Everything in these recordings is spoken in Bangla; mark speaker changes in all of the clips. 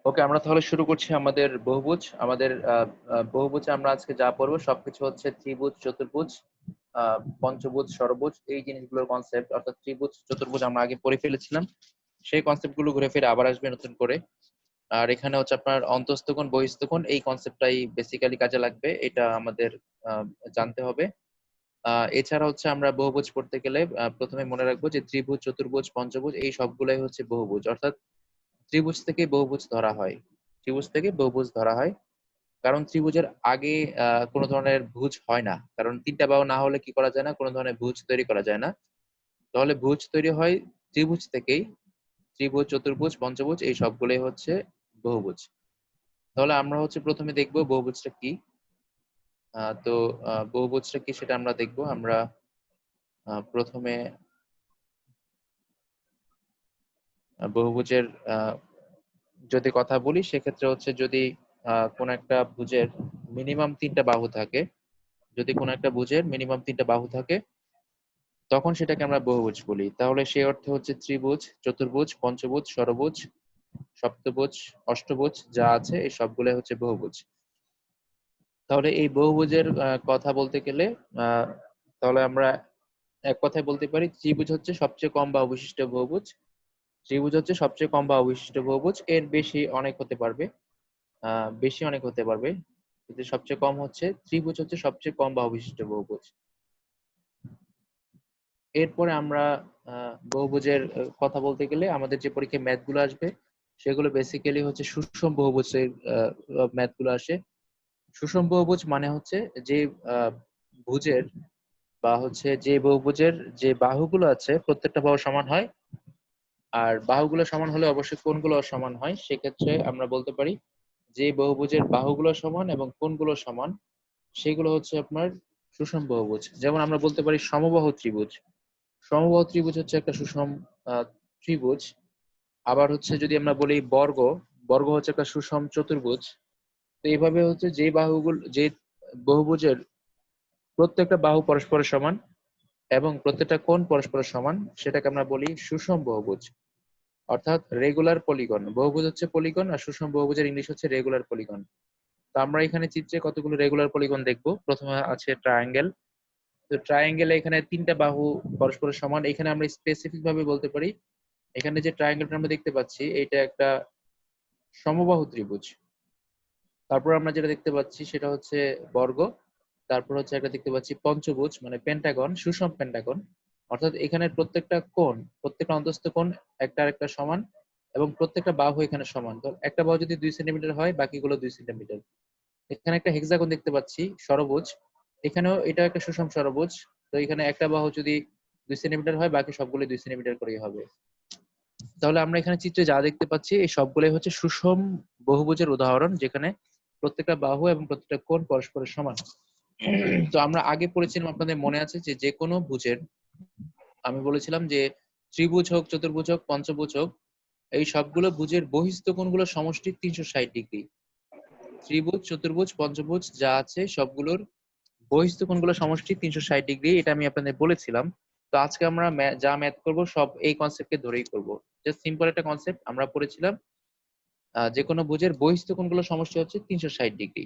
Speaker 1: ওকে, আমরা তাহলে শুরু করছি আমাদের বহুভুজ। আমাদের বহুভুজে আমরা আজকে যা পড়বো সবকিছু হচ্ছে ত্রিভুজ, চতুর্ভুজ, পঞ্চভুজ, ষড়ভুজ, এই জিনিসগুলোর কনসেপ্ট। অর্থাৎ ত্রিভুজ, চতুর্ভুজ আমরা আগে পড়ে ফেলেছিলাম, সেই কনসেপ্ট গুলো ঘুরে ফিরে আবার আসবে নতুন করে। আর এখানে হচ্ছে আপনার অন্তঃস্থকোণ, বহিঃস্থকোণ, এই কনসেপ্টটাই বেসিক্যালি কাজে লাগবে, এটা আমাদের আহ, জানতে হবে। এছাড়া হচ্ছে আমরা বহুভুজ পড়তে গেলে প্রথমে মনে রাখবো যে ত্রিভুজ, চতুর্ভুজ, পঞ্চভুজ এই সবগুলাই হচ্ছে বহুভুজ। অর্থাৎ ত্রিভুজ থেকে বহুভুজ ধরা হয়, ত্রিভুজ থেকে বহুভুজ ধরা হয়। কারণ ত্রিভুজের আগে কোনো ধরনের ভুজ হয় না, কারণ তিনটা বাহু না হলে কি করা যায় না, কোনো ধরনের ভুজ তৈরি করা যায় না। তাহলে ভুজ তৈরি হয় ত্রিভুজ থেকেই। ত্রিভুজ, চতুর্ভুজ, পঞ্চভুজ এই সবগুলোই হচ্ছে বহুভুজ। তাহলে আমরা হচ্ছে প্রথমে দেখবো বহুভুজটা কি। তো বহুভুজটা কি সেটা আমরা দেখবো। আমরা প্রথমে বহুভুজের যদি কথা বলি, সেক্ষেত্রে হচ্ছে যদি কোন একটা ভুজের মিনিমাম তিনটা বাহু থাকে, যদি কোনো একটা ভুজের মিনিমাম তিনটা বাহু থাকে, তখন সেটাকে আমরা বহুভুজ বলি। তাহলে সেই অর্থে হচ্ছে ত্রিভুজ, চতুর্ভুজ, পঞ্চভুজ, ষড়ভুজ, সপ্তভুজ, অষ্টভুজ যা আছে এই সবগুলো হচ্ছে বহুভুজ। তাহলে এই বহুভুজের কথা বলতে গেলে আহ তাহলে আমরা এক কথায় বলতে পারি ত্রিভুজ হচ্ছে সবচেয়ে কম বাহু বিশিষ্ট বহুভুজ। ত্রিভুজ হচ্ছে সবচেয়ে কম বাহু বিশিষ্ট বহুভুজ, এর বেশি অনেক হতে পারবে, বেশি অনেক হতে পারবে, কিন্তু সবচেয়ে কম হচ্ছে ত্রিভুজ, হচ্ছে সবচেয়ে কম বাহু বিশিষ্ট বহুভুজ। এরপরে আমরা বহুভুজের কথা বলতে গেলে আমাদের যে পরীক্ষায় ম্যাথ গুলো আসবে সেগুলো বেসিক্যালি হচ্ছে সুষম বহুভুজের ম্যাথ গুলো আসে। সুষম বহুভুজ মানে হচ্ছে যে আহ, ভুজের বা হচ্ছে যে বহুভুজের যে বাহুগুলো আছে প্রত্যেকটা বাহু সমান হয়, আর বাহুগুলো সমান হলে অবশ্যই কোণগুলো সমান হয়। সেক্ষেত্রে আমরা বলতে পারি যে বহুভুজের বাহুগুলো সমান এবং কোণগুলো সমান, সেগুলো হচ্ছে আপনার সুষম বহুভুজ। যেমন আমরা বলতে পারি সমবাহু ত্রিভুজ। সমবাহু ত্রিভুজ হচ্ছে একটা সুষম ত্রিভুজ। আবার হচ্ছে যদি আমরা বলি বর্গ, বর্গ হচ্ছে একটা সুষম চতুর্ভুজ। তো এইভাবে হচ্ছে যে বাহুগুলো, যে বহুভুজের প্রত্যেকটা বাহু পরস্পরের সমান এবং প্রত্যেকটা কোণ পরস্পরের সমান, সেটাকে আমরা বলি সুষম বহুভুজ, অর্থাৎ রেগুলার পলিগন। বহুভুজ হচ্ছে পলিগন, আর সুষম বহুভুজের ইংলিশ হচ্ছে রেগুলার পলিগন। তো আমরা এখানে চিত্রে কতগুলো রেগুলার পলিগন দেখবো। প্রথমে আছে ট্রায়াঙ্গেল। তো ট্রায়াঙ্গেলে এখানে তিনটা বাহু পরস্পরের সমান। এখানে আমরা স্পেসিফিক ভাবে বলতে পারি এখানে যে ট্রায়াঙ্গেলটা আমরা দেখতে পাচ্ছি এটা একটা সমবাহু ত্রিভুজ। তারপর আমরা যেটা দেখতে পাচ্ছি সেটা হচ্ছে বর্গ। তারপর হচ্ছে একটা দেখতে পাচ্ছি পঞ্চভুজ মানে পেন্টাগন, সুষম পেন্টাগন। অর্থাৎ এখানে প্রত্যেকটা কোণ, প্রত্যেকটা অন্তস্থ কোণ একটা আরেকটা সমান, এবং প্রত্যেকটা বাহু এখানে সমান। তো একটা বাহু যদি 2 সেন্টিমিটার হয় বাকিগুলো 2 সেন্টিমিটার। এখানে একটা হেক্সাগন দেখতে পাচ্ছি, ষড়ভুজ। এখানেও এটা একটা সুষম ষড়ভুজ। তো এখানে একটা বাহু যদি 2 সেন্টিমিটার হয় বাকি সবগুলো 2 সেন্টিমিটার করেই হবে। তাহলে আমরা এখানে চিত্রে যা দেখতে পাচ্ছি এই সবগুলোই হচ্ছে সুষম বহুভুজের উদাহরণ, যেখানে প্রত্যেকটা বাহু এবং প্রত্যেকটা কোণ পরস্পরের সমান। তো আমরা আগে পড়েছিলাম, আপনাদের মনে আছে যে যে কোনো ভুজের, আমি বলেছিলাম যে ত্রিভুজ হোক, চতুর্ভুজ হোক, পঞ্চভুজ হোক, এই সবগুলো ভুজের বহিস্থ কোণগুলোর সমষ্টি 360 ডিগ্রি। ত্রিভুজ, চতুর্ভুজ, পঞ্চভুজ যা আছে সবগুলোর বহিস্থ কোণগুলোর সমষ্টি 360 ডিগ্রি, এটা আমি আপনাদের বলেছিলাম। তো আজকে আমরা যা ম্যাথ করব সব এই কনসেপ্টকে ধরেই করব। জাস্ট সিম্পল একটা কনসেপ্ট আমরা পড়েছিলাম, যে কোনো ভুজের বহিস্থ কোণগুলোর সমষ্টি হচ্ছে 360 ডিগ্রি।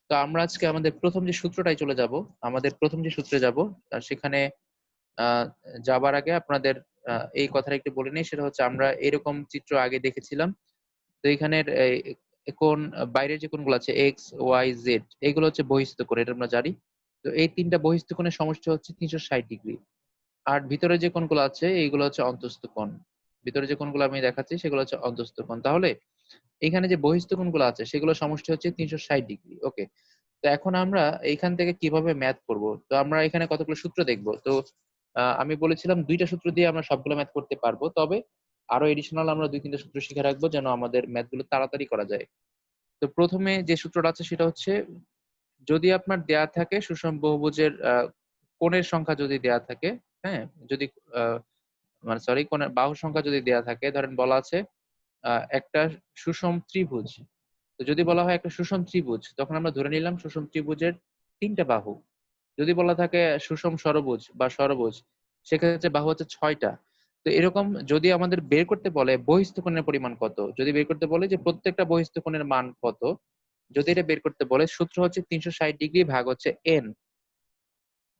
Speaker 1: তো আমরা আজকে আমাদের প্রথম যে সূত্রটাই চলে যাব, আমাদের প্রথম যে সূত্রে যাব সেখানে আহ যাবার আগে আপনাদের এই কথাটা একটু বলে নিই। সেটা হচ্ছে আমরা এরকম চিত্র আগে দেখেছিলাম। তো এখানের কোণ, বাইরের যে কোণগুলো আছে এক্স, ওয়াই, জেড, এগুলো হচ্ছে বহিস্থ কোণ, এটা আমরা জানি। তো এই তিনটা বহিস্থ কোণের সমষ্টি হচ্ছে 360 ডিগ্রি। আর ভিতরে যে কোণগুলো আছে এইগুলো হচ্ছে অন্তস্থ কোণ। ভিতরে যে কোণগুলো আমি দেখাচ্ছি সেগুলো হচ্ছে অন্তস্থ কোণ। তাহলে এখানে যে বহিস্থ কোণগুলো আছে সেগুলো সমষ্টি হচ্ছে 360 ডিগ্রি। ওকে, তো এখন আমরা এইখান থেকে কিভাবে ম্যাথ করব। তো আমরা এখানে কতগুলো সূত্র দেখব। তো আমি বলেছিলাম দুইটা সূত্র দিয়ে আমরা সবগুলো ম্যাথ করতে পারবো, তবে আরো এডিশনাল আমরা 2-3টা সূত্র শিখে রাখবো যেন আমাদের ম্যাথ গুলো তাড়াতাড়ি করা যায়। তো প্রথমে যে সূত্রটা আছে সেটা হচ্ছে, যদি আপনার দেয়া থাকে সুষম বহুভুজের কোণের সংখ্যা যদি দেয়া থাকে, হ্যাঁ, যদি আহ, মানে সরি, কোণের বাহুর সংখ্যা যদি দেয়া থাকে, ধরেন বলা আছে একটা সুষম ত্রিভুজ। তো যদি বলা হয় একটা সুষম ত্রিভুজ, তখন আমরা ধরে নিলাম সুষম ত্রিভুজের তিনটা বাহু। যদি বলা থাকে সুষম ষড়ভুজ বা ষড়ভুজ, সেক্ষেত্রে বাহু হচ্ছে 6টা। তো এরকম যদি আমাদের বের করতে বলে বহিস্থ কোণের পরিমাণ কত, যদি বের করতে বলে যে প্রত্যেকটা বহিস্থ কোণের মান কত, যদি এটা বের করতে বলে সূত্র হচ্ছে 360 ডিগ্রি ভাগ হচ্ছে এন।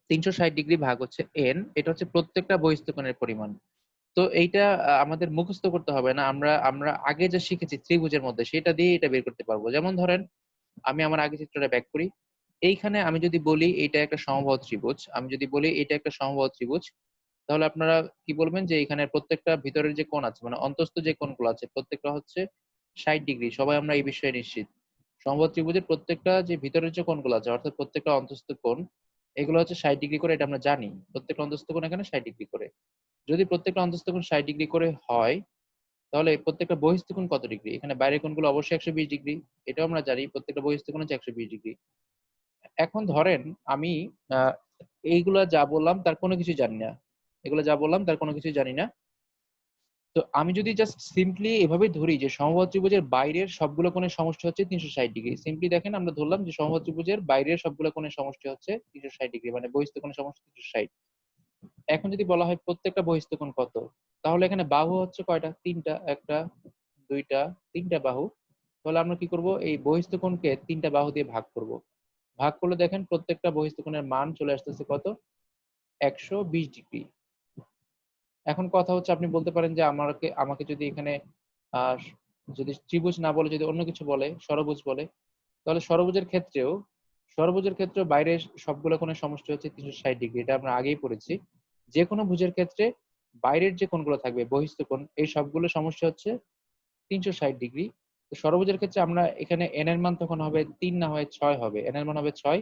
Speaker 1: 360 ডিগ্রি ভাগ হচ্ছে এন, এটা হচ্ছে প্রত্যেকটা বহিস্থ কোণের পরিমাণ। তো এইটা আমাদের মুখস্থ করতে হবে না, আমরা আমরা আগে যা শিখেছি ত্রিভুজের মধ্যে সেটা দিয়ে এটা বের করতে পারবো। যেমন ধরেন আমি আমার আগে চিত্রটা ব্যাক করি। এইখানে আমি যদি বলি এটা একটা সমবাহু ত্রিভুজ, আমি যদি বলি এটা একটা সমবাহু ত্রিভুজ, তাহলে আপনারা কি বলবেন যে এখানে প্রত্যেকটা ভিতরের যে কোণ আছে মানে অন্তস্থ যে কোণগুলো আছে প্রত্যেকটা হচ্ছে 60 ডিগ্রি। সবাই আমরা এই বিষয়ে নিশ্চিত। সমবাহু ত্রিভুজের প্রত্যেকটা যে ভিতরের যে কোণগুলো আছে অর্থাৎ প্রত্যেকটা অন্তস্থ কোণ এগুলো হচ্ছে 60 ডিগ্রি করে, এটা আমরা জানি প্রত্যেকটা অন্তস্থ কোণ এখানে 60 ডিগ্রি করে। যদি প্রত্যেকটা অন্তস্থ কোণ 60 ডিগ্রি করে হয় তাহলে প্রত্যেকটা বহিস্থ কোণ কত ডিগ্রি? এখানে বাইরের কোণগুলো অবশ্যই 120 ডিগ্রি, এটাও আমরা জানি প্রত্যেকটা বহিস্থ কোণ হচ্ছে 120 ডিগ্রি। এখন ধরেন আমি আহ, এইগুলা যা বললাম তার কোনো কিছু জানি না, এগুলো যা বললাম তার কোনো কিছু জানি না। তো আমি যদি জাস্ট সিম্পলি এভাবে ধরি যে সমবাহু ত্রিভুজের বাইরের সবগুলো কোণের সমষ্টি হচ্ছে 360 ডিগ্রি, সিম্পলি দেখেন আমরা ধরলাম যে সমবাহু ত্রিভুজের বাইরের সবগুলো কোণের সমষ্টি হচ্ছে 360 ডিগ্রি, মানে বহিস্থ কোণের সমষ্টি 360। এখন যদি বলা হয় প্রত্যেকটা বহিস্থ কোণ কত, তাহলে এখানে বাহু হচ্ছে কয়টা? তিনটা, একটা, দুইটা, তিনটা বাহু। তাহলে আমরা কি করব, এই বহিস্থ কোণকে তিনটা বাহু দিয়ে ভাগ করব। ভাগ করলে দেখেন প্রত্যেকটা বহিস্থ কোণের মান চলে আসতেছে কত? 120 ডিগ্রি। এখন কথা হচ্ছে আপনি বলতে পারেন যে আমাকে আমাকে যদি এখানে আহ যদি ত্রিভুজ না বলে যদি অন্য কিছু বলে, ষড়ভুজ বলে, তাহলে ষড়ভুজের ক্ষেত্রেও বাইরের সবগুলো কোণের সমষ্টি হচ্ছে 360 ডিগ্রি, এটা আমরা আগেই পড়েছি। যে কোনো ভুজের ক্ষেত্রে বাইরের যে কোণগুলো থাকবে বহিস্থ কোণ এই সবগুলো সমষ্টি হচ্ছে 360 ডিগ্রি। তো ষড়ভুজের ক্ষেত্রে আমরা এখানে এন এর মান তখন হবে 3 না হয় 6 হবে, এন এর মান হবে 6।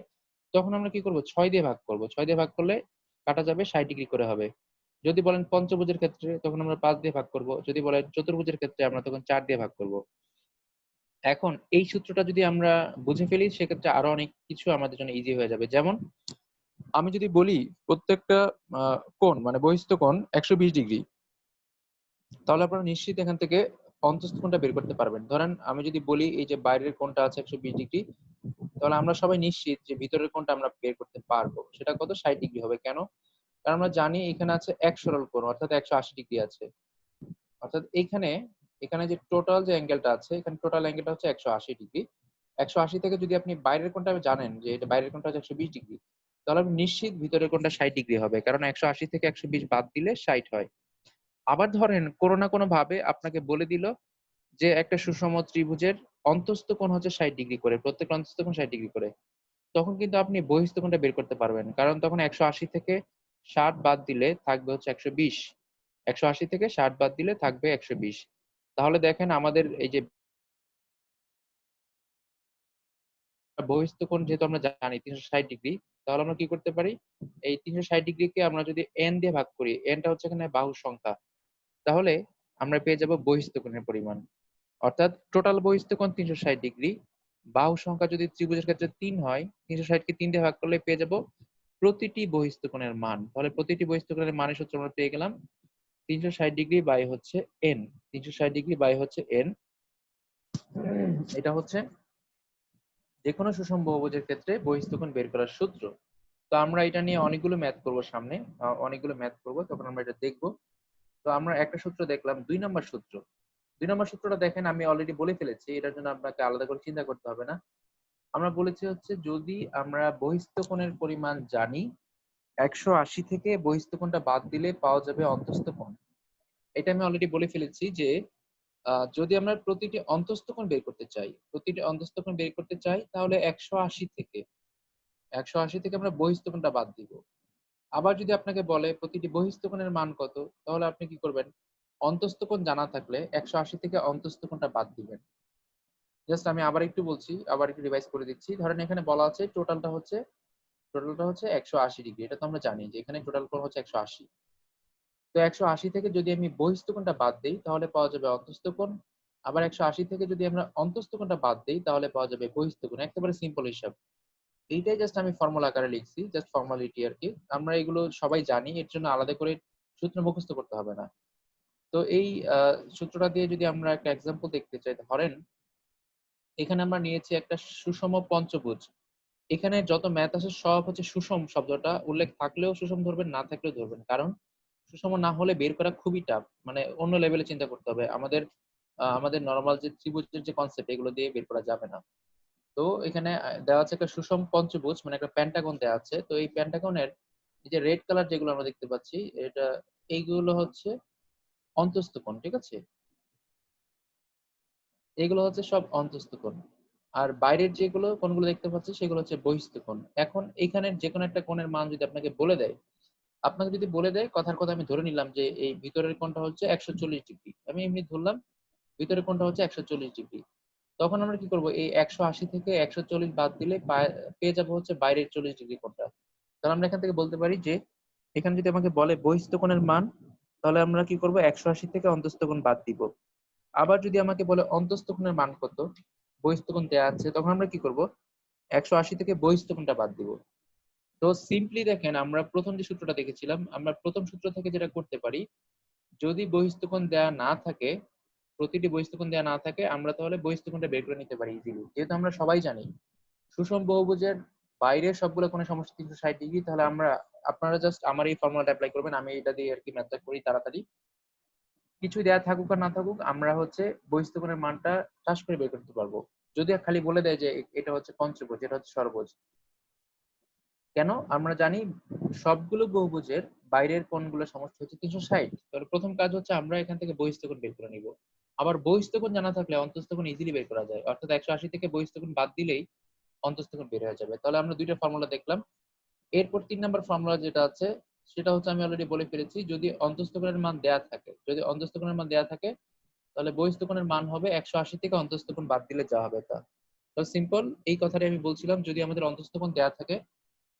Speaker 1: তখন আমরা কি করব, 6 দিয়ে ভাগ করব, 6 দিয়ে ভাগ করলে কাটা যাবে 60 ডিগ্রি করে হবে। যদি বলেন পঞ্চভুজের ক্ষেত্রে তখন আমরা 5 দিয়ে ভাগ করব, যদি বলেন চতুর্ভুজের ক্ষেত্রে আমরা তখন 4 দিয়ে ভাগ করব। এখন এই সূত্রটা যদি আমরা বুঝে ফেলি সেক্ষেত্রে আরো অনেক কিছু আমাদের জন্য ইজি হয়ে যাবে। যেমন আমি যদি বলি প্রত্যেকটা কোণ মানে বহিস্থ কোণ 120 ডিগ্রি, তাহলে আপনারা নিশ্চিত এখান থেকে অন্তস্থ কোণটা বের করতে পারবেন। ধরেন আমি যদি বলি এই যে বাইরের কোণটা আছে 120 ডিগ্রি, তাহলে আমরা সবাই নিশ্চিত যে ভিতরের কোণটা আমরা বের করতে পারবো, সেটা কত? 60 ডিগ্রি হবে। কেন? কারণ আমরা জানি এখানে আছে এক সরল কোণ অর্থাৎ 180 ডিগ্রি আছে। অর্থাৎ এখানে এখানে যে টোটাল যে অ্যাঙ্গেলটা আছে এখানে টোটাল অ্যাঙ্গেলটা হচ্ছে 180 ডিগ্রি। 180 থেকে যদি আপনি বাইরের কোণটা জানেন যে এটা বাইরের কোণটা হচ্ছে 120 ডিগ্রি, তাহলে আপনি নিশ্চিত ভিতরের কোণটা 60 ডিগ্রি হবে, কারণ 180 থেকে 120 বাদ দিলে 60 হয়। আবার ধরেন কোনো না কোনো ভাবে আপনাকে বলে দিল যে একটা সুষম ত্রিভুজের অন্তস্থ কোণ হচ্ছে 60 ডিগ্রি করে, প্রত্যেক অন্তস্থ কোণ 60 ডিগ্রি করে, তখন কিন্তু আপনি বহিস্থ কোণটা বের করতে পারবেন, কারণ তখন 180 থেকে 60 বাদ দিলে থাকবে হচ্ছে 120। 180 থেকে 60 বাদ দিলে থাকবে 120। তাহলে দেখেন আমাদের এই যে বহিস্থ কোণ যেহেতু আমরা জানি 360 ডিগ্রি, তাহলে আমরা কি করতে পারি, এই 360 ডিগ্রিকে আমরা যদি এন দিয়ে ভাগ করি, এনটা হচ্ছে এখানে বাহুর সংখ্যা, তাহলে আমরা পেয়ে যাব বহিস্থ কোণের পরিমাণ। অর্থাৎ টোটাল বহিস্থ কোণ 360 ডিগ্রি, বাহু সংখ্যা যদি ত্রিভুজের ক্ষেত্রে 3 হয়, 360 কে 3 দিয়ে ভাগ করলে পেয়ে যাব প্রতিটি বহিস্থ কোণের মান। তাহলে প্রতিটি বহিস্থ কোণের মানের সূত্র আমরা পেয়ে গেলাম 360 ডিগ্রি বাই হচ্ছে এন। 360 ডিগ্রি বাই হচ্ছে এন। এটা হচ্ছে যে কোনো সুষম বহুভুজের ক্ষেত্রে বহিস্থ কোণ বের করার সূত্র। তো আমরা এটা নিয়ে অনেকগুলো ম্যাথ করব সামনে, অনেকগুলো ম্যাথ করব, তখন আমরা এটা দেখব। তো আমরা একটা সূত্র দেখলাম, 2 নম্বর সূত্র। 2 নম্বর সূত্রটা দেখেন আমি অলরেডি বলে ফেলেছি, এটার জন্য আপনাকে আলাদা করে চিন্তা করতে হবে না। আমরা বলেছি হচ্ছে যদি আমরা বহিস্থ কোণের পরিমাণ জানি, 180 থেকে বহিস্থ কোণটা বাদ দিলে পাওয়া যাবে অন্তস্থ কোণ। এটা আমি অলরেডি বলে ফেলেছি যে যদি আমরা প্রতিটি অন্তস্থ কোণ বের করতে চাই তাহলে 180 থেকে আমরা বহিস্থ কোণটা বাদ দিব। আবার যদি আপনাকে বলে প্রতিটি বহিস্থ কোণের মান কত, তাহলে আপনি কি করবেন, অন্তস্থ কোণ জানা থাকলে 180 থেকে অন্তস্থ কোণটা বাদ দিবেন। জাস্ট আমি আবার একটু বলছি, আবার একটু রিভাইজ করে দিচ্ছি। ধরেন এখানে বলা আছে টোটালটা হচ্ছে 180 ডিগ্রি, এটা তো আমরা জানি যে এখানে টোটাল কোণ হচ্ছে 180। তো 180 থেকে যদি আমি বহিস্থ কোণটা বাদ দেই তাহলে পাওয়া যাবে অন্তস্থ কোণ। আবার 180 থেকে যদি আমরা অন্তস্থ কোণটা বাদ দেই তাহলে পাওয়া যাবে বহিস্থ কোণ। একেবারে সিম্পল হিসাব। এইটাই জাস্ট আমি ফর্মুলা আকারে লিখছি, জাস্ট ফর্মালিটি আর কি। আমরা এগুলো সবাই জানি, এর জন্য আলাদা করে সূত্র মুখস্থ করতে হবে না। তো এই সূত্রটা দিয়ে যদি আমরা একটা এক্সাম্পল দেখতে চাই, ধরেন এখানে আমরা নিয়েছি একটা সুষম পঞ্চভুজ। এখানে যত ম্যাথ আছে সব হচ্ছে সুষম শব্দটা উল্লেখ থাকলেও সুষম ধরবেন, না থাকলেও ধরবেন, কারণ সুষম না হলে বের করা খুবই টাফ, মানে অন্য লেভেলে চিন্তা করতে হবে আমাদের। আমাদের নরমাল যে ত্রিভুজের যে কনসেপ্ট এগুলো দিয়ে বের করা যাবে না। তো এখানে দেওয়া আছে একটা সুষম পঞ্চভুজ, মানে একটা পেন্টাগন দেওয়া আছে। তো এই পেন্টাগনের এই যে রেড কালার যেগুলো আমরা দেখতে পাচ্ছি, এটা এইগুলো হচ্ছে অন্তস্থ কোণ, ঠিক আছে? এগুলো হচ্ছে সব অন্তস্থ কোণ। আর বাইরের যেগুলো কোণগুলো দেখতে পাচ্ছি সেগুলো হচ্ছে বহিস্থ কোণ। এখন এখানে যে কোনো একটা কোণের মান যদি আপনাকে বলে দেয়, আপনাকে যদি বলে দেয়, কথার কথা আমি ধরে নিলাম যে এই ভিতরের কোণটা হচ্ছে 140 ডিগ্রি, আমি এমনি ধরলাম ভিতরের কোণটা হচ্ছে 140 ডিগ্রি। তখন আমরা কি করব, এই 180 থেকে 140 বাদ দিলে পেয়ে যাবো হচ্ছে বাইরের 40 ডিগ্রি কোণটা। তাহলে আমরা এখান থেকে বলতে পারি যে এখানে যদি আমাকে বলে বহিস্থ কোণের মান, তাহলে আমরা কি করব, 180 থেকে অন্তস্থ কোণ বাদ দিব। আবার যদি আমাকে বলে অন্তস্থ কোণের মান কত, বহিস্থ কোণ দেওয়া আছে, তখন আমরা কি করব, 180 থেকে বহিস্থ কোণটা বাদ দিব। তো সিম্পলি দেখেন, আমরা প্রথম যে সূত্রটা দেখেছিলাম, আমরা প্রথম সূত্র থেকে যেটা করতে পারি, যদি বহিস্থকোণ দেয়া না থাকে, প্রতিটি বহিস্থকোণ দেয়া না থাকে, আমরা তাহলে বহিস্থকোণটা বের করে নিতে পারি ইজিলি। যেহেতু আমরা সবাই জানি সুষম বহুভুজের বাইরের সবগুলো কোণের সমষ্টি 360 ডিগ্রি, তাহলে আপনারা জাস্ট আমার এই ফর্মুলাটা অ্যাপ্লাই করবেন, আমি এটা দিয়ে আর কি ম্যাথটা করি তাড়াতাড়ি। কিছু দেয়া থাকুক আর না থাকুক, আমরা হচ্ছে বহিস্থকোণের মানটা চাষ করে বের করতে পারবো। যদি খালি বলে দেয় যে এটা হচ্ছে পঞ্চভুজ, এটা হচ্ছে ষড়ভুজ। কেন? আমরা জানি সবগুলো বহুভুজের বাইরের কোণগুলোর সমষ্টি হচ্ছে 360। তাহলে প্রথম কাজ হচ্ছে আমরা এখান থেকে বহিস্থ কোণ বের করে নিব। আবার বহিস্থ কোণ জানা থাকলে অন্তস্থ কোণ ইজিলি বের করা যায়, অর্থাৎ 180 থেকে বহিস্থ কোণ বাদ দিলেই অন্তস্থ কোণ বের হয়ে যাবে। তাহলে আমরা দুইটা ফর্মুলা দেখলাম। এরপর 3 নম্বর ফর্মুলা যেটা আছে, সেটা হচ্ছে আমি অলরেডি বলে ফেলেছি, যদি অন্তস্থ কোণের মান দেয়া থাকে, যদি অন্তস্থ কোণের মান দেয়া থাকে, তাহলে বহিস্থ কোণের মান হবে 180 থেকে অন্তস্থ কোণ বাদ দিলে যা হবে তা। তো সিম্পল এই কথাটাই আমি বলছিলাম, যদি আমাদের অন্তস্থ কোণ দেয়া থাকে,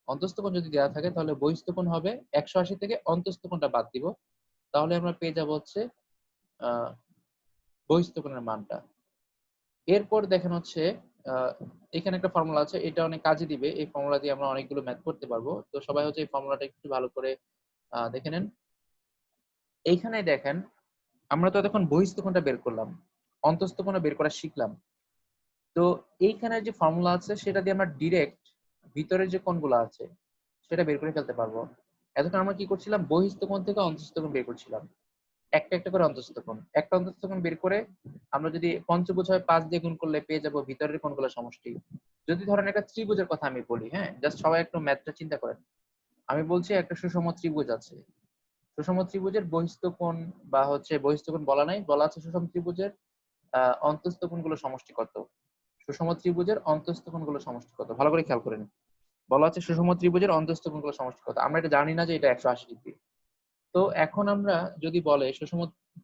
Speaker 1: অন্তস্থ কোণ যদি দেওয়া থাকে, তাহলে বহিস্থ কোণ হবে 180 থেকে অন্তস্থ কোণটা বাদ দিব, তাহলে আমরা পেয়ে যাব হচ্ছে আহ বহিস্থ কোণের মানটা। এরপর দেখেন হচ্ছে আহ এখানে একটা ফর্মুলা আছে, এটা অনেক কাজে দিবে। এই ফর্মুলা দিয়ে আমরা অনেকগুলো ম্যাথ করতে পারবো। তো সবাই হচ্ছে এই ফর্মুলাটা একটু ভালো করে দেখে নেন। এইখানে দেখেন, আমরা তো এখন বহিস্থ কোণটা বের করলাম, অন্তস্থ কোণটা বের করা শিখলাম। তো এইখানে যে ফর্মুলা আছে সেটা দিয়ে আমরা ডিরেক্ট ভিতরের যে কোণগুলো আছে সেটা বের করে ফেলতে পারবো। এতক্ষণ আমরা কি করছিলাম, বহিস্থ কোণ থেকে অন্তস্থ কোণ বের করছিলাম, একটা একটা করে অন্তস্থ কোণ, একটা অন্তস্থ কোণ বের করে আমরা যদি পঞ্চভুজ হয় 5 দিয়ে গুণ করলে পেয়ে যাবো ভিতরের কোণগুলো সমষ্টি। যদি ধরেন একটা ত্রিভুজের কথা আমি বলি, হ্যাঁ, জাস্ট সবাই একটু ম্যাথটা চিন্তা করেন। আমি বলছি একটা সুষম ত্রিভুজ আছে, সুষম ত্রিভুজের বহিস্থ কোণ বা হচ্ছে বহিস্থ কোণ বলা নাই, বলা আছে সুষম ত্রিভুজের অন্তস্থ কোণগুলো সমষ্টি কত। সুষম ত্রিভুজের অন্তস্থ কোণগুলো সমষ্টি কত, ভালো করে খেয়াল করেন। বলা হচ্ছে সুষম ত্রিভুজের অন্তস্থ কোণগুলো সমষ্টি কত, আমরা এটা জানি না যে এটা 180 ডিগ্রি। তো এখন আমরা যদি বলে সুষম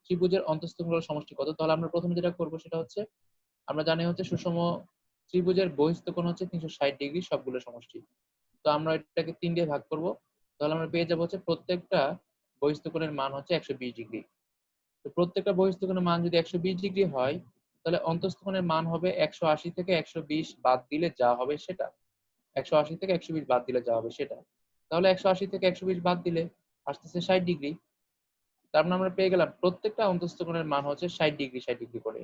Speaker 1: ত্রিভুজের অন্তস্থ কোণগুলোর সমষ্টি কত, তাহলে আমরা প্রথমে যেটা করব সেটা হচ্ছে, আমরা জানি হচ্ছে সুষম ত্রিভুজের বহিস্থ কোণ হচ্ছে 360 ডিগ্রি সবগুলো সমষ্টি। তো আমরা এটাকে 3 দিয়ে ভাগ করব, তাহলে আমরা পেয়ে যাবো হচ্ছে প্রত্যেকটা বহিস্থ কোণের মান হচ্ছে 120 ডিগ্রি। তো প্রত্যেকটা বহিস্থ কোণের মান যদি 120 ডিগ্রি হয়, তাহলে অন্তস্থ কোণের মান হবে 180 থেকে 120 বাদ দিলে যা হবে সেটা। 180 থেকে 120 বাদ দিলে যা হবে সেটা। তাহলে 180 থেকে 120 বাদ দিলে আসতেছে 60 ডিগ্রি। তার মানে আমরা পেয়ে গেলাম প্রত্যেকটা অন্তস্থ কোণের মান হচ্ছে 60 ডিগ্রি 60 ডিগ্রি করে।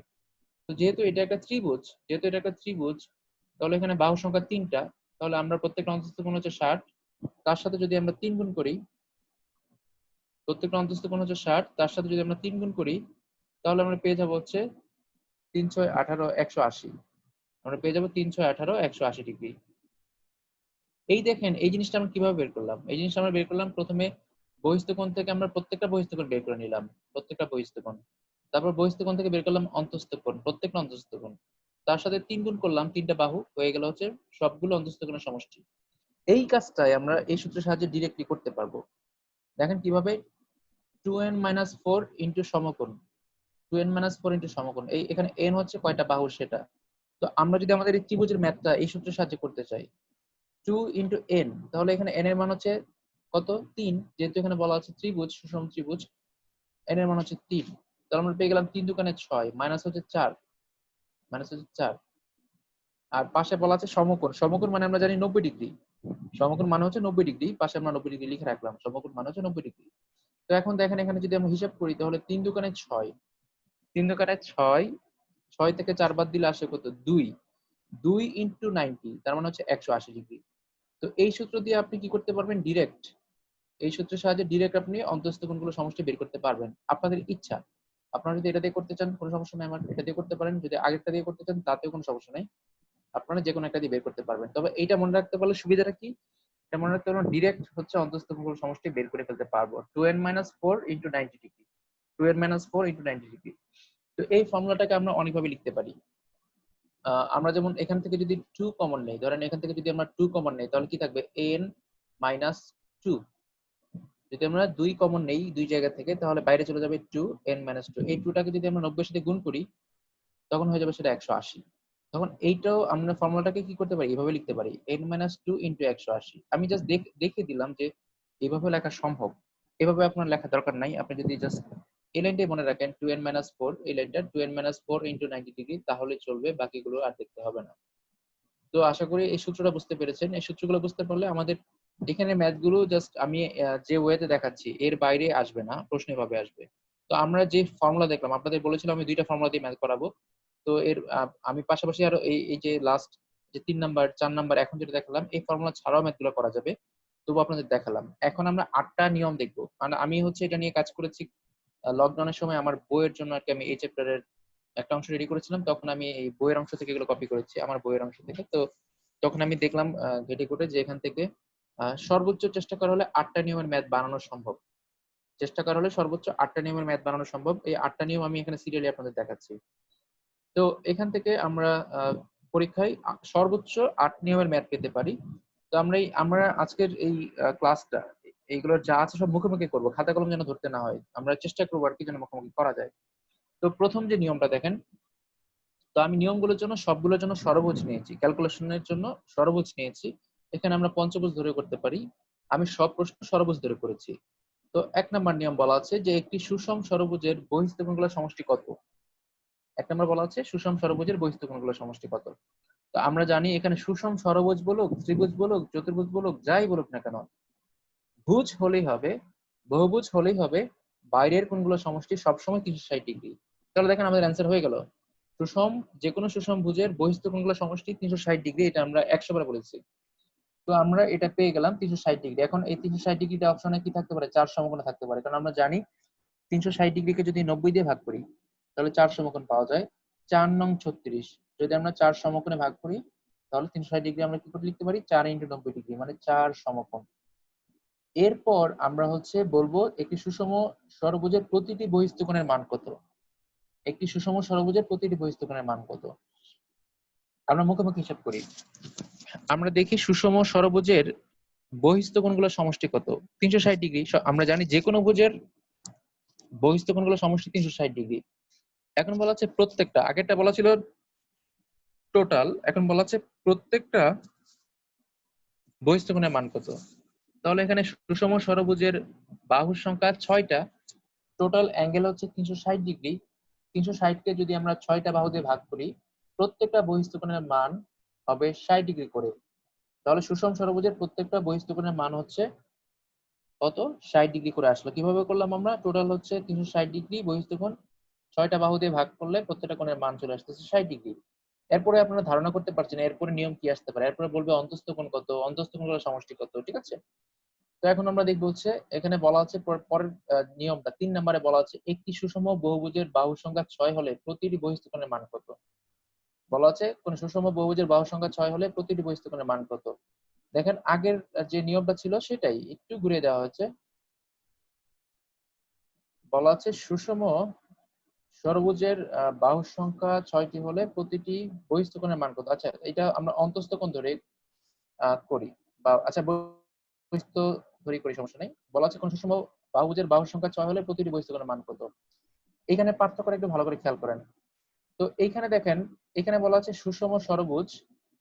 Speaker 1: তো যেহেতু এটা একটা ত্রিভুজ, তাহলে এখানে বাহু সংখ্যা 3টা। তাহলে আমরা প্রত্যেকটা অন্তস্থ কোণ হচ্ছে 60, তার সাথে যদি আমরা 3 গুণ করি, প্রত্যেকটা অন্তস্থ কোণ হচ্ছে 60, তার সাথে যদি আমরা 3 গুণ করি, তাহলে আমরা পেয়ে যাবো হচ্ছে 3 6 18 180। আমরা পেয়ে যাবো 3 6 18 180 ডিগ্রি। এই দেখেন, এই জিনিসটা আমরা কিভাবে বের করলাম, এই জিনিসটা আমরা বের করলাম প্রথমে বহিস্থ কোণ থেকে আমরা প্রত্যেকটা বহিস্থ কোণ বের করে নিলাম, প্রত্যেকটা বহিস্থ কোণ। তারপর বহিস্থ কোণ থেকে বের করলাম অন্তস্থ কোণ, প্রত্যেকটা অন্তস্থ কোণ। তার সাথে 3 গুণ করলাম, 3টা বাহু হয়ে গেল হচ্ছে সবগুলো অন্তস্থ কোণের সমষ্টি। এই কাজটাই আমরা এই সূত্রের সাহায্যে ডিরেক্টলি করতে পারবো। দেখেন কিভাবে, 2n-4 ইন্টু সমকোণ, 2n-4 ইন্টু সমকোণ, এই এখানে n হচ্ছে কয়টা বাহু সেটা। তো আমরা যদি আমাদের এই ত্রিভুজের ম্যাথটা এই সূত্রের সাহায্যে করতে চাই, 2 ইন্টু n, তাহলে এখানে n এর মান হচ্ছে কত, 3, যেহেতু এখানে বলা হচ্ছে ত্রিভুজ, সুষম ত্রিভুজ, n এর মান হচ্ছে 3। তাহলে আমরা পেয়ে গেলাম 3 দুগুণে 6, মাইনাস হচ্ছে 4, মাইনাস হচ্ছে 4। আর পাশে বলা আছে সমকোণ, সমকোণ মানে আমরা জানি 90 ডিগ্রি, সমকোণ মানে হচ্ছে 90 ডিগ্রি, পাশে আমরা 90 ডিগ্রি লিখে রাখলাম, সমকোণ মানে হচ্ছে 90 ডিগ্রি। তো এখন দেখেন এখানে যদি আমরা হিসাব করি, তাহলে 3 দুগুণে 6, 3 দুগুণে 6, 6 থেকে 4 বাদ দিলে আসে কত, 2, 2 ইন্টু 90, তার মানে হচ্ছে 180 ডিগ্রি। তো এই সূত্র দিয়ে আপনি কি করতে পারবেন, ডিরেক্ট এই সূত্রের সাহায্যে ডিরেক্ট আপনি অন্তঃস্থ কোণগুলো সমষ্টি বের করতে পারবেন। আপনাদের ইচ্ছা। আপনারা যদি এটা দিয়ে করতে চান কোনো সমস্যা নাই আমার। এটা দিয়ে করতে পারেন। যদি আগেরটা দিয়ে করতে চান তাতেও কোনো সমস্যা নাই। আপনারা যেকোনো একটা দিয়ে বের করতে পারবেন। তবে এইটা মনে রাখতে পারলে সুবিধাটা কি? এটা মনে রাখতে পারবেন ডিরেক্ট হচ্ছে অন্তঃস্থ কোণগুলো সমষ্টি বের করে ফেলতে পারবো। 2n-4 * 90 degree. 2n-4 * 90 degree. তো এই ফর্মুলাটাকে আমরা অনেকভাবে লিখতে পারি। আমরা যেমন এখান থেকে যদি 2 কমন নেই, ধরেন এখান থেকে যদি আমরা 2 কমন নেই তাহলে কি থাকবে? n-2। যদি আমরা 2 কমন নেই 2 জায়গা থেকে তাহলে বাইরে চলে যাবে 2n-2। এই 2 টাকে যদি আমরা 90 এর সাথে গুণ করি তখন হয়ে যাবে সেটা 180। তখন এইটাও আমরা ফর্মুলাটাকে কি করতে পারি? এভাবে লিখতে পারি n-2 * 180। আমি জাস্ট দেখিয়ে দিলাম যে এভাবে লেখা সম্ভব। এভাবে আপনার লেখার দরকার নাই। আপনি যদি জাস্ট এই লাইনটাই মনে রাখেন 2n-4 এই লাইনটা 2n-4 * 90 ডিগ্রি তাহলেই চলবে। বাকিগুলো আর দেখতে হবে না। তো আশা করি এই সূত্রটা বুঝতে পেরেছেন। এই সূত্রগুলো বুঝতে পারলে আমাদের এখানে ম্যাথ গুলো জাস্ট আমি যে ওয়েতে দেখাচ্ছি এর বাইরে আসবে না, প্রশ্ন এভাবে আসবে। তো আমরা যে ফর্মুলা দেখলাম আপনাদের বলেছিলাম আমি ২ টা ফর্মুলা দিয়ে ম্যাথ করাবো। তো এর আমি পাশাপাশি আরো এই যে লাস্ট যে ৩ নাম্বার ৪ নাম্বার এখন যেটা দেখালাম এই ফর্মুলা ছাড়াও ম্যাথগুলো করা যাবে। তবুও আপনাদের দেখালাম। এখন আমরা ৮ টা নিয়ম দেখব। মানে আমি হচ্ছে এটা নিয়ে কাজ করেছি লকডাউনের সময় আমার বইয়ের জন্য আরকি আমি এই চ্যাপ্টারের একটা অংশ রেডি করেছিলাম। তখন আমি এই বইয়ের অংশ থেকে এগুলো কপি করেছি। আমার বইয়ের অংশ থেকে। তো তখন আমি দেখলাম ঘেঁটে ঘুঁটে যে এখান থেকে সর্বোচ্চ চেষ্টা করা হলে ৮ টা নিয়মের ম্যাথ বানানো সম্ভব। চেষ্টা করা হলে সর্বোচ্চ ৮ টা নিয়মের ম্যাথ বানানো সম্ভব। এই ৮ টা নিয়ম আমি এখানে সিরিয়ালি আপনাদের দেখাচ্ছি। তো এখান থেকে আমরা পরীক্ষায় সর্বোচ্চ ৮ নিয়মের ম্যাথ পেতে পারি। তো আমরা আজকের এই ক্লাসটা এইগুলোর যা আছে সব মুখোমুখি করব। খাতা কলম যেন ধরতে না হয়। আমরা চেষ্টা করব আরকি যেন মুখোমুখি করা যায়। তো ১ম যে নিয়মটা দেখেন, তো আমি নিয়মগুলোর জন্য সবগুলোর জন্য ষড়ভুজ নিয়েছি। ক্যালকুলেশনের জন্য ষড়ভুজ নিয়েছি। এখানে আমরা পঞ্চভুজ ধরে করতে পারি। আমি সব প্রশ্ন ষড়ভুজ ধরে করেছি। তো ১ নাম্বার নিয়ম বলা আছে যে একটি সুষম ষড়ভুজের বহিঃস্থ কোণগুলোর সমষ্টি কত? ১ নাম্বার বলা আছে সুষম ষড়ভুজের বহিঃস্থ কোণগুলোর সমষ্টি কত? তো আমরা জানি এখানে সুষম ষড়ভুজ বলুক, ত্রিভুজ বলুক, চতুর্ভুজ বলুক, যাই বলুক না কেন, ভুজ হলেই হবে, বহুভুজ হলেই হবে, বাইরের কোণগুলোর সমষ্টি সবসময় ৩৬০ ডিগ্রি। তাহলে দেখেন আমাদের অ্যান্সার হয়ে গেল। সুষম যেকোনো সুষম ভুজের বহিঃস্থ কোণগুলোর সমষ্টি ৩৬০ ডিগ্রি, এটা আমরা ১০০ বার বলেছি। তো আমরা এটা পেয়ে গেলাম ৩৬০ ডিগ্রি। এখন এই ৩৬০ ডিগ্রিটা অপশনে কি থাকতে পারে? ৪ সমকোণ থাকতে পারে। কারণ আমরা জানি ৩৬০ ডিগ্রিকে যদি ৯০ দিয়ে ভাগ করি তাহলে ৪ সমকোণ পাওয়া যায়। ৪ নং ৩৬। যদি আমরা ৪ সমকোণে ভাগ করি তাহলে ৩৬০ ডিগ্রি আমরা কি করে লিখতে পারি? ৪ * ৯০ ডিগ্রি মানে ৪ সমকোণ। এরপর আমরা হচ্ছে বলবো একটি সুষম ষড়ভুজের প্রতিটি বহিঃস্থ কোণের মান কত? একটি সুষম ষড়ভুজের প্রতিটি বহিঃস্থ কোণের মান কত? আমরা মুখোমুখি হিসাব করি। আমরা দেখি সুষম ষড়ভুজের বহিঃস্থ কোণগুলোর সমষ্টি কত? ৩৬০ ডিগ্রি। আমরা জানি যেকোনো ভুজের বহিঃস্থ কোণগুলোর সমষ্টি ৩৬০ ডিগ্রি। এখন বলা হচ্ছে প্রত্যেকটা, আগেরটা বলা ছিল টোটাল, এখন বলা হচ্ছে প্রত্যেকটা বহিঃস্থ কোণের মান কত? তাহলে এখানে সুষম ষড়ভুজের বাহুর সংখ্যা ৬টা, টোটাল অ্যাঙ্গেল হচ্ছে ৩৬০ ডিগ্রি। ৩৬০ কে যদি আমরা ৬টা বাহু দিয়ে ভাগ করি, প্রত্যেকটা বহিঃস্থ কোণের মান হবে ৬০ ডিগ্রি করে। তাহলে সুষম ষড়ভুজের প্রত্যেকটা বহিঃস্থ কোণের মান হচ্ছে কত? ৬০ ডিগ্রি করে আসলো। কিভাবে করলাম আমরা? টোটাল হচ্ছে ৩৬০ ডিগ্রি, বহিঃস্থ কোণ ৬টা বাহু দিয়ে ভাগ করলে প্রত্যেকটা কোণের মান চলে আসতেছে ৬০ ডিগ্রি। এরপরে আপনারা ধারণা করতে পারছেন এরপরে নিয়ম কি আসতে পারে? এরপরে বলবে অন্তঃস্থ কোণ কত? অন্তঃস্থ কোণগুলোর সমষ্টি কত? ঠিক আছে? তো এখন আমরা দেখব হচ্ছে এখানে বলা আছে পরের নিয়মটা ৩ নম্বরে বলা আছে একটি সুষম বহুভুজের বাহুর সংখ্যা ৬ হলে প্রতিটি বহিঃস্থ কোণের মান কত? বলা আছে কোন সুষম বহুভুজের বাহুর সংখ্যা ৬ হলে প্রতিটি বহিঃস্থ কোণের মান কত? দেখেন আগের যে নিয়মটা ছিল সেটাই একটু ঘুরিয়ে দেওয়া হয়েছে। বলা আছে সুষম ষড়ভুজের বাহুর সংখ্যা ৬টি হলে প্রতিটি বহিঃস্থ কোণের মান কত? আচ্ছা এটা আমরা অন্তঃস্থ কোণ ধরে করি বা আচ্ছা বহিঃস্থ ধরেই করি, সমস্যা নেই। বলা আছে কোন সুষম বাহুভুজের বাহুর সংখ্যা ৬ হলে প্রতিটি বহিঃস্থ কোণের মান কত? এখানে পার্থক্যটা একটু ভালো করে খেয়াল করেন। তো এইখানে দেখেন, এখানে বলা আছে সুষম ষড়ভুজ,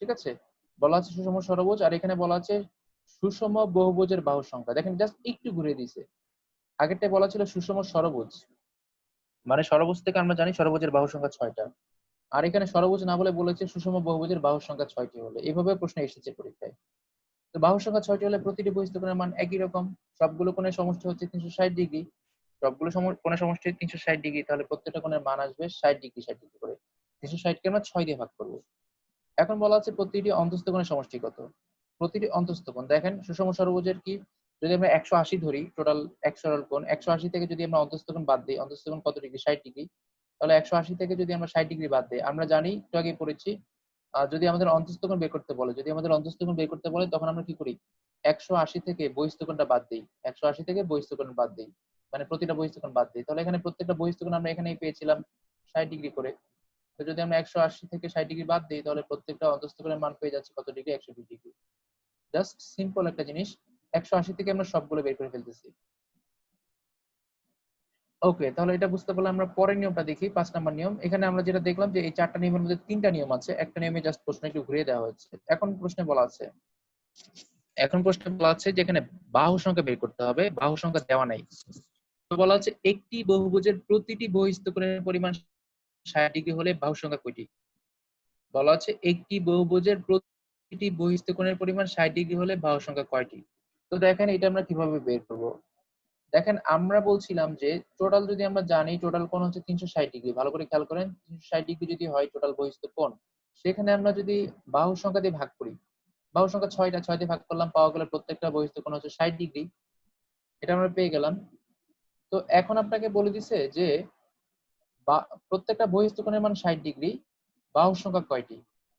Speaker 1: ঠিক আছে? বলা আছে সুষম ষড়ভুজ আর এখানে বলা আছে সুষম বহুভুজের বাহুর সংখ্যা। দেখেন জাস্ট একটু ঘুরিয়ে দিয়েছে। আগেরটায় বলা ছিল সুষম ষড়ভুজ। মানে ষড়ভুজ থেকে আমরা জানি ষড়ভুজের বাহুর সংখ্যা ৬টা। আর এখানে ষড়ভুজ না বলে বলেছে সুষম বহুভুজের বাহুর সংখ্যা ৬টি হলে। এভাবে প্রশ্ন এসেছে পরীক্ষায়। তো বাহুর সংখ্যা ৬টি হলে প্রতিটি বহিঃস্থ কোণের মান একই রকম। সবগুলো কোণের সমষ্টি হচ্ছে ৩৬০ ডিগ্রি। সবগুলো কোণের সমষ্টি ৩৬০ ডিগ্রি, তাহলে প্রত্যেকটা কোণের মান আসবে ৬০ ডিগ্রি ৬০ ডিগ্রি করে। ৩৬০ কে আমরা ৬ দিয়ে ভাগ করব। এখন বলা হচ্ছে প্রতিটি অন্তঃস্থ কোণের সমষ্টি কত? প্রতিটি অন্তঃস্থ কোণ দেখেন সুষম ষড়ভুজের কি যদি আমরা 180 ধরি টোটাল এক সরল কোণ, 180 থেকে যদি আমরা অন্তঃস্থ কোণ বাদ দিই, অন্তঃস্থ কোণ কত ডিগ্রি? 60 ডিগ্রি। তাহলে 180 থেকে যদি আমরা 60 ডিগ্রি বাদ দিই, আমরা জানি একটু আগে পড়েছি যদি আমাদের অন্তঃস্থ কোণ বের করতে বলে, তখন আমরা কি করি? 180 থেকে বহিঃস্থ কোণটা বাদ দিই। 180 থেকে বহিঃস্থ কোণ বাদ দিই। মানে প্রতিটা বহিঃস্থ কোণ বাদ দিই। তাহলে এখানে প্রত্যেকটা বহিঃস্থ কোণ আমরা এখানেই পেয়েছিলাম 60 ডিগ্রি করে। তো যদি আমরা 180 থেকে 60 ডিগ্রি বাদ দিই তাহলে প্রত্যেকটা অন্তঃস্থ কোণের মান পেয়ে যাচ্ছে কত ডিগ্রি? 120 ডিগ্রি। জাস্ট সিম্পল একটা জিনিস। 180 থেকে আমরা সবগুলো বের করে ফেলতেছি। ওকে, তাহলে এটা বুঝতে পারলে আমরা পরের নিয়মটা দেখি, 5 নাম্বার নিয়ম। এখানে আমরা যেটা দেখলাম যে এই 4টা নিয়মের মধ্যে 3টা নিয়ম আছে। একটা নিয়মে জাস্ট প্রশ্ন একটু ঘুরিয়ে দেওয়া হয়েছে। এখন প্রশ্নে বলা আছে যে এখানে বাহু সংখ্যা বের করতে হবে। বাহু সংখ্যা দেওয়া নাই। তো বলা হচ্ছে একটি বহুভুজের প্রতিটি বহিঃস্থ কোণের পরিমাণ 60 ডিগ্রি হলে বাহু সংখ্যা কয়টি? বলা হচ্ছে একটি বহুভুজের প্রতিটি বহিঃস্থ কোণের পরিমাণ 60 ডিগ্রি হলে বাহু সংখ্যা কয়টি? তো দেখেন এটা আমরা কিভাবে বের করব। দেখেন আমরা বলছিলাম যে টোটাল যদি আমরা জানি টোটাল কোণ হচ্ছে 360 ডিগ্রি। ভালো করে খেয়াল করেন, 360 ডিগ্রি যদি হয় টোটাল বহিঃস্থ কোণ, সেখানে আমরা যদি বাহু সংখ্যা দিয়ে ভাগ করি, বাহু সংখ্যা 6টা, 6 দিয়ে ভাগ করলাম, পাওয়া গেল প্রত্যেকটা বহিঃস্থ কোণ হচ্ছে 60 ডিগ্রি। এটা আমরা পেয়ে গেলাম। তো এখন আপনাকে বলে দিছে যে প্রত্যেকটা বহিঃস্থ কোণের মান 60 ডিগ্রি, বাহু সংখ্যা কয়টি?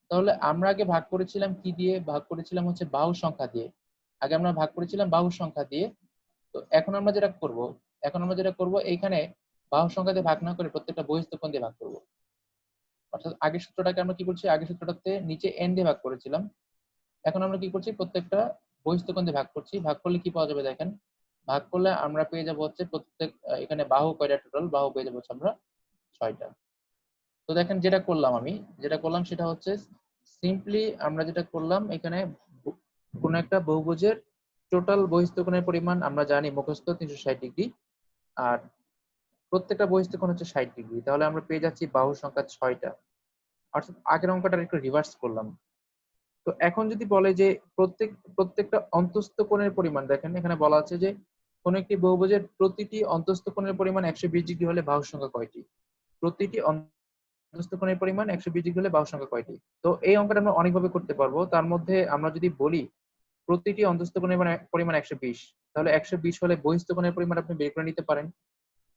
Speaker 1: তাহলে আমরা আগে ভাগ করেছিলাম কি দিয়ে? ভাগ করেছিলাম হচ্ছে বাহু সংখ্যা দিয়ে। আগে আমরা ভাগ করেছিলাম বাহু সংখ্যা দিয়ে। তো এখন আমরা যেটা করব এইখানে বাহু সংখ্যা দিয়ে ভাগ না করে প্রত্যেকটা বহিঃস্থ কোণ দিয়ে ভাগ করব। অর্থাৎ আগের সূত্রটাকে আমরা কি করছি? আগের সূত্রটাতে নিচে n দিয়ে ভাগ করেছিলাম। এখন আমরা কি করছি? প্রত্যেকটা বহিঃস্থ কোণ দিয়ে ভাগ করছি। ভাগ করলে কি পাওয়া যাবে দেখেন। ভাগ করলে আমরা পেয়ে যাব হচ্ছে প্রত্যেক এখানে বাহু কয়টা টোটাল? বাহু পেয়ে যাব হচ্ছে আমরা 6টা। তো দেখেন যেটা করলাম সেটা হচ্ছে সিম্পলি আমরা যেটা করলাম এখানে কোন একটা বহুভুজের টোটাল বহিঃস্থ কোণের পরিমাণ আমরা জানি মুখস্থ 360 ডিগ্রি, আর প্রত্যেকটা বহিঃস্থ কোণ হচ্ছে 60 ডিগ্রি। তাহলে আমরা পেয়ে যাচ্ছি বাহু সংখ্যা 6টা। অর্থাৎ আগের অঙ্কটা একটু রিভার্স করলাম। তো এখন যদি বলে যে প্রত্যেকটা অন্তঃস্থ কোণের পরিমাণ, দেখেন এখানে বলা আছে যে কোন একটি বহুভুজের প্রতিটি অন্তঃস্থ কোণের পরিমাণ 120 ডিগ্রি হলে বাহু সংখ্যা কয়টি? প্রতিটি অন্তঃস্থ কোণের পরিমাণ 120 ডিগ্রি হলে বাহু সংখ্যা কয়টি? তো এই অঙ্কটা আমরা অনেকভাবে করতে পারবো। তার মধ্যে আমরা যদি বলি প্রতিটি অন্তঃস্থ কোণের পরিমাণ 120, তাহলে 120 হলে বহিঃস্থ কোণের পরিমাণ আপনি বের করে নিতে পারেন।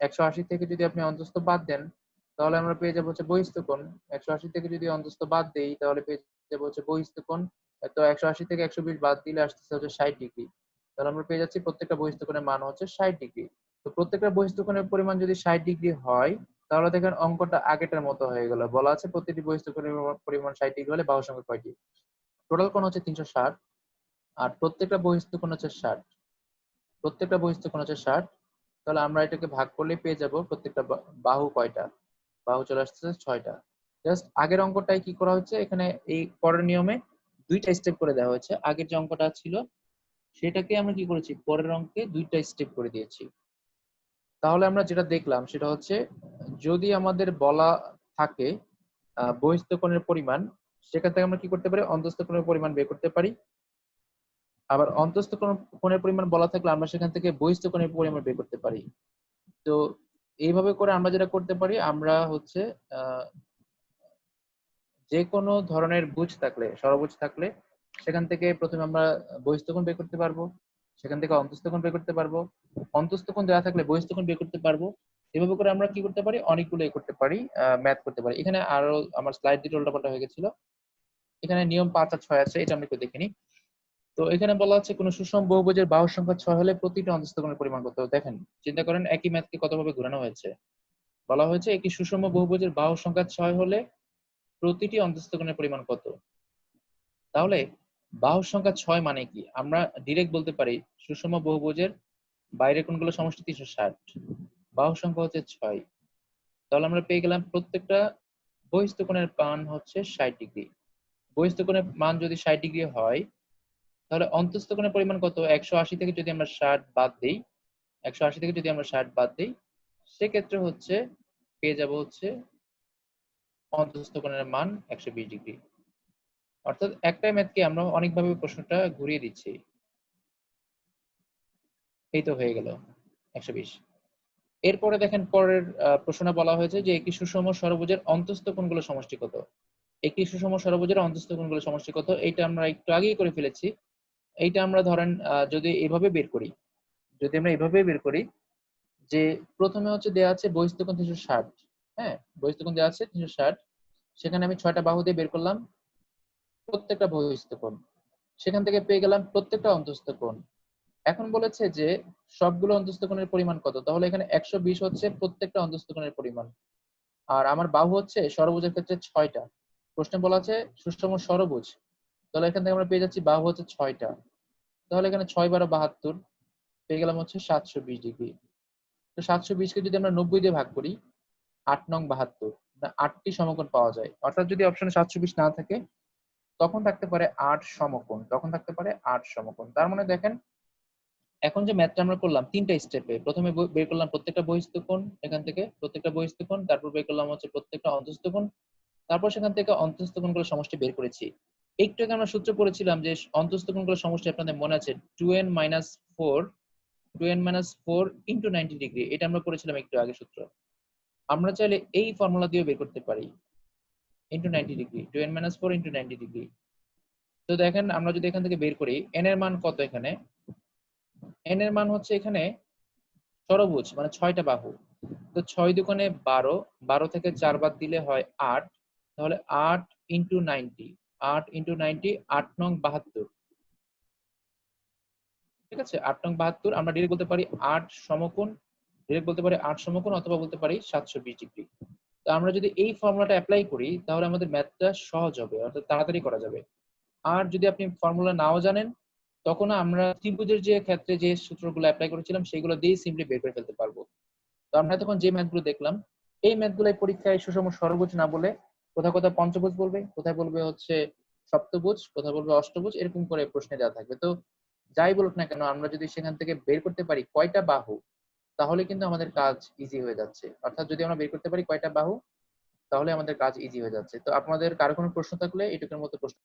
Speaker 1: 180 থেকে যদি আপনি অন্তঃস্থ বাদ দেন তাহলে আমরা পেয়ে যাবো হচ্ছে বহিঃস্থ কোণ। 180 থেকে যদি অন্তঃস্থ বাদ দেই তাহলে পেয়ে যাবো হচ্ছে বহিঃস্থ কোণ। তো 180 থেকে 120 বাদ দিলে আসতেছে হচ্ছে 60 ডিগ্রি। তাহলে আমরা পেয়ে যাচ্ছি প্রত্যেকটা বহিঃস্থ কোণের মান হচ্ছে 60 ডিগ্রি। তো প্রত্যেকটা বহিঃস্থ কোণের পরিমাণ যদি 60 ডিগ্রি হয় তাহলে দেখেন অঙ্কটা আগেটার মতো হয়ে গেল। বলা আছে প্রতিটি বহিঃস্থ কোণের পরিমাণ 60 ডিগ্রি হলে বাহু সংখ্যা কয়টি? টোটাল কোণ হচ্ছে 360, আর প্রত্যেকটা বহিঃস্থ কোণ হচ্ছে 60। প্রত্যেকটা বহিঃস্থ কোণ হচ্ছে 60। তাহলে আমরা এটাকে ভাগ করলে পেয়ে যাব প্রত্যেকটা বাহু কয়টা? বাহু চলে আসছে 6টা। জাস্ট আগের অঙ্কটাই কি করা হচ্ছে, এখানে এই পরের নিয়মে 2টা স্টেপ করে দেওয়া হয়েছে। আগের যে অঙ্কটা ছিল সেটাকে আমরা কি করেছি? পরের অঙ্কে 2টা স্টেপ করে দিয়েছি। তাহলে আমরা যেটা দেখলাম সেটা হচ্ছে যদি আমাদের বলা থাকে বহিঃস্থ কোণের পরিমাণ, সেখান থেকে আমরা কি করতে পারি? অন্তঃস্থ কোণের পরিমাণ বের করতে পারি। আবার অন্তঃস্থ কোণের পরিমাণ বলা থাকলে আমরা সেখান থেকে বহিঃস্থ কোণের পরিমাণ বের করতে পারি। তো এইভাবে করে আমরা যেটা করতে পারি, আমরা হচ্ছে আহ যে কোনো ধরনের ভুজ থাকলে, ষড়ভুজ থাকলে সেখান থেকে প্রথমে আমরা বহিঃস্থ কোণ বের করতে পারবো, সেখান থেকে অন্তঃস্থ কোণ বের করতে পারবো, অন্তঃস্থ কোণ দেওয়া থাকলে বহিঃস্থ কোণ বের করতে পারবো। এভাবে করে আমরা কি করতে পারি? অনেকগুলো করতে পারি, ম্যাথ করতে পারি। এখানে আরো আমার স্লাইড দিয়ে উল্টাপাল্টা হয়ে গেছিল। এখানে নিয়ম 5 আর 6 আছে, এটা আমরা একটু দেখে নিই। তো এখানে বলা হচ্ছে কোন সুষম বহুভুজের বাহুর সংখ্যা 6 হলে প্রতিটি অন্তঃস্থ কোণের পরিমাণ কত? দেখেন চিন্তা করেন একই ম্যাথকে কতভাবে ঘোরানো হয়েছে। বলা হয়েছে একটি সুষম বহুভুজের বাহুর সংখ্যা 6 হলে প্রতিটি অন্তঃস্থ কোণের পরিমাণ কত? তাহলে বাহুর সংখ্যা 6 মানে কি? আমরা ডিরেক্ট বলতে পারি সুষম বহুভুজের বাইরের কোণগুলো সমষ্টি 360, বাহুর সংখ্যা হচ্ছে 6। তাহলে আমরা পেয়ে গেলাম প্রত্যেকটা বহিঃস্থ কোণের মান হচ্ছে 60 ডিগ্রি। বহিঃস্থ কোণের মান যদি 60 ডিগ্রি হয় তাহলে অন্তঃস্থ কোণের পরিমাণ কত? 180 থেকে যদি আমরা 60 বাদ দেই, 180 থেকে যদি আমরা 60 বাদ দেই, সেক্ষেত্রে হচ্ছে পেয়ে যাব হচ্ছে অন্তঃস্থ কোণের মান 120 ডিগ্রি। অর্থাৎ একটাই ম্যাথকে আমরা অনেকভাবে প্রশ্নটা ঘুরিয়ে দিচ্ছি। এই তো হয়ে গেল 120। এরপরে দেখেন পরের প্রশ্নে বলা হয়েছে যে একটি সুষম ষড়ভুজের অন্তঃস্থ কোণগুলো সমষ্টি কত? একটি সুষম ষড়ভুজের অন্তঃস্থ কোণগুলো সমষ্টি কত? এটা আমরা একটু আগেই করে ফেলেছি। এইটা আমরা ধরেন যদি এভাবে বের করি, যদি আমরা এভাবে বের করি যে প্রথমে হচ্ছে দেয়া আছে বহিঃস্থ কোণ 360, হ্যাঁ? বহিঃস্থ কোণ দেয়া আছে 360, সেখানে আমি 6টা বাহু দিয়ে বের করলাম প্রত্যেকটা বহিঃস্থ কোণ। সেখান থেকে পেয়ে গেলাম প্রত্যেকটা অন্তঃস্থ কোণ। এখন বলেছে যে সবগুলো অন্তঃস্থ কোণের পরিমাণ কত? তাহলে এখানে 120 হচ্ছে প্রত্যেকটা অন্তঃস্থ কোণের পরিমাণ। আর আমার বাহু হচ্ছে ষড়ভুজের ক্ষেত্রে 6টা। প্রশ্নে বলা আছে সুষম ষড়ভুজ। তাহলে এখান থেকে আমরা পেয়ে যাচ্ছি বাহু হচ্ছে 6টা। তাহলে এখানে 6 12 72, পেয়ে গেলাম হচ্ছে 720 ডিগ্রি। তো 720 কে যদি আমরা 90 দিয়ে ভাগ করি, ৮ নং ৭২, ৮টি সমকোণ পাওয়া যায়। অর্থাৎ যদি অপশনে 720 না থাকে তখন থাকতে পারে ৮ সমকোণ। তখন থাকতে পারে ৮ সমকোণ। তার মানে দেখেন এখন যে ম্যাথটা আমরা করলাম ৩ টা স্টেপে। ১ম এ বের করলাম প্রত্যেকটা বহিঃস্থ কোণ এখান থেকে, প্রত্যেকটা বহিঃস্থ কোণ, তারপর বের করলাম হচ্ছে প্রত্যেকটা অন্তঃস্থ কোণ, তারপর সেখান থেকে অন্তঃস্থ কোণগুলোর সমষ্টি বের করেছি। একটু আগে আমরা সূত্র পড়েছিলাম যে অন্তঃস্থ কোণগুলোর সমষ্টি আপনাদের মনে আছে 2n-4 ইনটু 90 ডিগ্রি। এটা আমরা পড়েছিলাম একটু আগে সূত্র। আমরা চাইলে এই ফর্মুলা দিয়েও বের করতে পারি। Into 90 degree, 2n-4 into 90 degree. তো দেখেন আমরা যদি এখান থেকে বের করি n এর মান কত এখানে? n এর মান হচ্ছে এখানে ষড়ভুজ মানে 6টা বাহু। তো 6 দুগুণে 12, 12 থেকে 4 বাদ দিলে হয় 8। তাহলে 8 ইনটু 90, 8 ইনটু 90, 8 নং 72। ঠিক আছে? 8 নং 72 আমরা ডিরেক্ট বলতে পারি 8 সমকোণ, ডিরেক্ট বলতে পারি 8 সমকোণ অথবা বলতে পারি 720 ডিগ্রি। তো আমরা যদি এই ফর্মুলাটা এপ্লাই করি তাহলে আমাদের ম্যাথটা সহজ হবে, অর্থাৎ তাড়াতাড়ি করা যাবে। আর যদি আপনি ফর্মুলা নাও জানেন তখন আমরা ত্রিভুজের যে ক্ষেত্রে যে সূত্রগুলো এপ্লাই করেছিলাম সেগুলো দিয়েই সিম্পলি বের করে ফেলতে পারবো। তো আমরা তখন যে ম্যাথগুলো দেখলাম এই ম্যাথগুলাই পরীক্ষায় সুষম ষড়ভুজ না বলে কোথাও কোথাও পঞ্চভুজ বলবে, কোথায় বলবে হচ্ছে সপ্তভুজ, কোথায় বলবে অষ্টভুজ, এরকম করে প্রশ্নে দেওয়া থাকবে। তো যাই বলুক না কেন আমরা যদি সেখান থেকে বের করতে পারি কয়টা বাহু তাহলে কিন্তু আমাদের কাজ ইজি হয়ে যাচ্ছে। অর্থাৎ যদি আমরা বের করতে পারি কয়টা বাহু তাহলে আমাদের কাজ ইজি হয়ে যাচ্ছে। তো আপনাদের কারো কোনো প্রশ্ন থাকলে এটুকুর মতো প্রশ্ন